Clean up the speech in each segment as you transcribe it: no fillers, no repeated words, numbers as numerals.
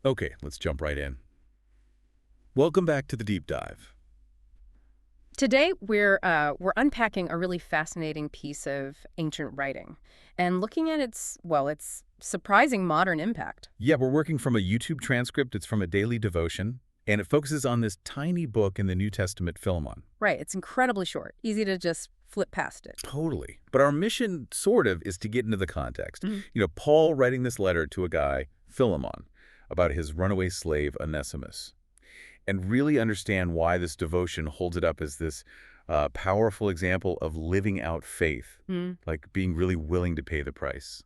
Okay, let's jump right in. Welcome back to the deep dive. Today, we're unpacking a really fascinating piece of ancient writing and looking at its surprising modern impact. Yeah, we're working from a YouTube transcript. It's from a daily devotion, and it focuses on this tiny book in the New Testament, Philemon. Right, it's incredibly short, easy to just flip past it. Totally. But our mission, sort of, is to get into the context. Paul writing this letter to a guy, Philemon, about his runaway slave, Onesimus, and really understand why this devotion holds it up as this powerful example of living out faith, like being really willing to pay the price.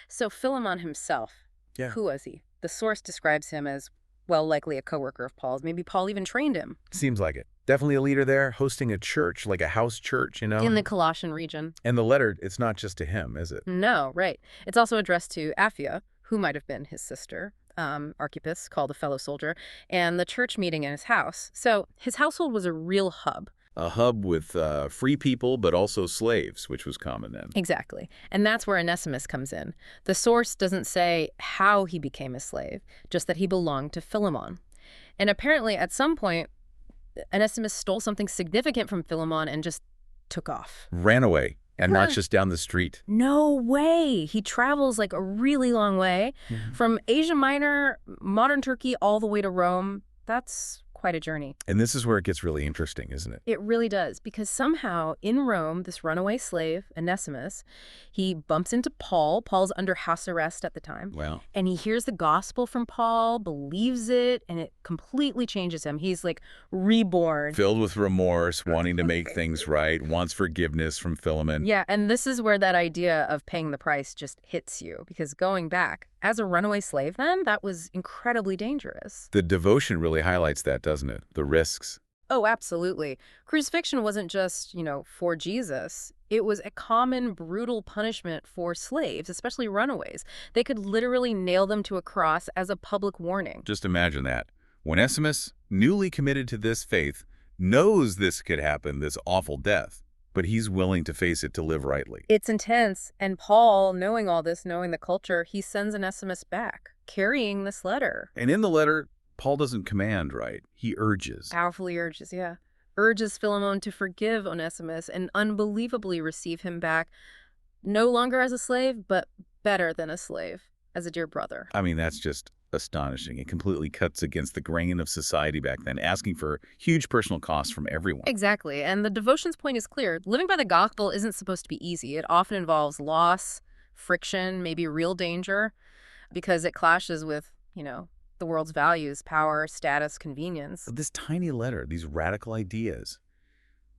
So Philemon himself, Yeah. who was he? The source describes him as, well, likely a coworker of Paul's. Maybe Paul even trained him. Seems like it. Definitely a leader there, hosting a church, like a house church, In the Colossian region. And the letter, it's not just to him, is it? No, right. It's also addressed to Apphia, who might have been his sister, Archippus, called a fellow soldier, and the church meeting in his house. So his household was a real hub. A hub with free people, but also slaves, which was common then. Exactly. And that's where Onesimus comes in. The source doesn't say how he became a slave, just that he belonged to Philemon. And apparently, at some point, Onesimus stole something significant from Philemon and just took off. Ran away, and not just down the street. No way! He travels like a really long way. From Asia Minor, modern Turkey, all the way to Rome. That's quite a journey. And this is where it gets really interesting, isn't it? It really does, because somehow in Rome, this runaway slave, Onesimus, he bumps into Paul. Paul's under house arrest at the time. Wow. And he hears the gospel from Paul, believes it, and it completely changes him. He's like reborn. Filled with remorse, wanting to make things right, wants forgiveness from Philemon. Yeah, and this is where that idea of paying the price just hits you, because going back, as a runaway slave then, that was incredibly dangerous. The devotion really highlights that, doesn't it? The risks. Oh, absolutely. Crucifixion wasn't just, for Jesus. It was a common, brutal punishment for slaves, especially runaways. They could literally nail them to a cross as a public warning. Just imagine that. Onesimus, newly committed to this faith, knows this could happen, this awful death, but he's willing to face it to live rightly. It's intense, and Paul, knowing all this, knowing the culture, he sends Onesimus back, carrying this letter. And in the letter, Paul doesn't command, right? He urges. Powerfully urges, yeah. Urges Philemon to forgive Onesimus and unbelievably receive him back, no longer as a slave, but better than a slave, as a dear brother. I mean, that's just astonishing. It completely cuts against the grain of society back then, asking for huge personal costs from everyone. Exactly. And the devotion's point is clear. Living by the gospel isn't supposed to be easy. It often involves loss, friction, maybe real danger, because it clashes with, the world's values, power, status, convenience. But this tiny letter, these radical ideas,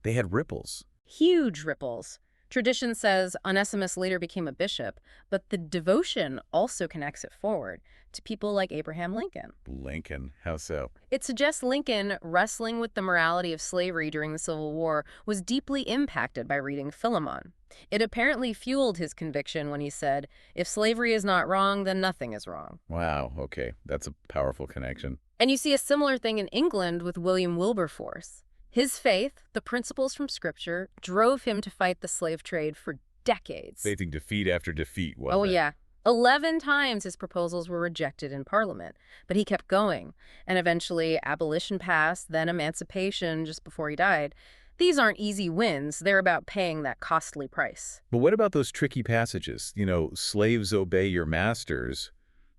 they had ripples. Huge ripples. Tradition says Onesimus later became a bishop, but the devotion also connects it forward to people like Abraham Lincoln. Lincoln, how so? It suggests Lincoln, wrestling with the morality of slavery during the Civil War, was deeply impacted by reading Philemon. It apparently fueled his conviction when he said, "If slavery is not wrong, then nothing is wrong." Wow, okay. That's a powerful connection. And you see a similar thing in England with William Wilberforce. His faith, the principles from Scripture, drove him to fight the slave trade for decades. Facing defeat after defeat, wasn't Oh, it? yeah. 11 times his proposals were rejected in Parliament, but he kept going. And eventually, abolition passed, then emancipation just before he died. These aren't easy wins. They're about paying that costly price. But what about those tricky passages? Slaves obey your masters.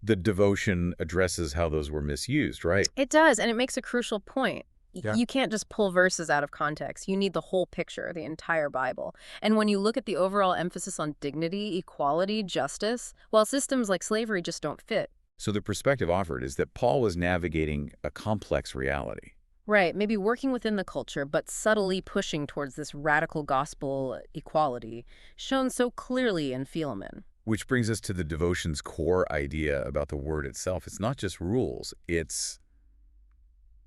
The devotion addresses how those were misused, right? It does, and it makes a crucial point. Yeah. You can't just pull verses out of context. You need the whole picture, the entire Bible. And when you look at the overall emphasis on dignity, equality, justice, well, systems like slavery just don't fit. So the perspective offered is that Paul was navigating a complex reality. Right, maybe working within the culture, but subtly pushing towards this radical gospel equality, shown so clearly in Philemon. Which brings us to the devotion's core idea about the word itself. It's not just rules, it's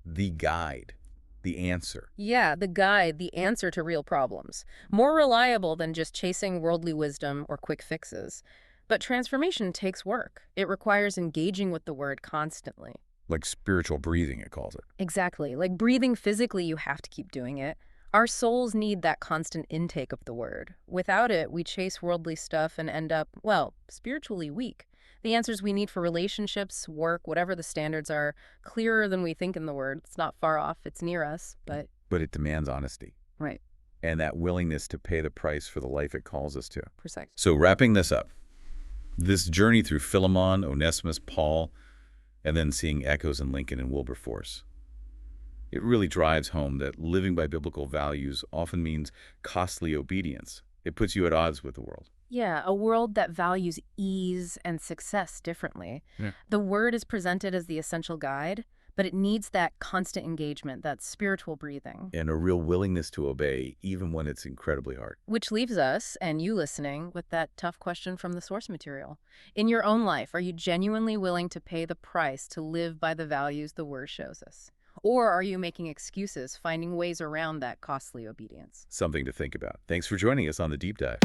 the guide. The answer. Yeah, the guide, the answer to real problems. More reliable than just chasing worldly wisdom or quick fixes. But transformation takes work. It requires engaging with the word constantly. Like spiritual breathing, it calls it. Exactly. Like breathing physically, you have to keep doing it. Our souls need that constant intake of the Word. Without it, we chase worldly stuff and end up, well, spiritually weak. The answers we need for relationships, work, whatever the standards are, clearer than we think in the Word. It's not far off. It's near us, but... But it demands honesty. Right. And that willingness to pay the price for the life it calls us to. Precisely. So wrapping this up, this journey through Philemon, Onesimus, Paul, and then seeing echoes in Lincoln and Wilberforce, it really drives home that living by biblical values often means costly obedience. It puts you at odds with the world. Yeah, a world that values ease and success differently. Yeah. The Word is presented as the essential guide, but it needs that constant engagement, that spiritual breathing. And a real willingness to obey, even when it's incredibly hard. Which leaves us, and you listening, with that tough question from the source material. In your own life, are you genuinely willing to pay the price to live by the values the Word shows us? Or are you making excuses, finding ways around that costly obedience? Something to think about. Thanks for joining us on The Deep Dive.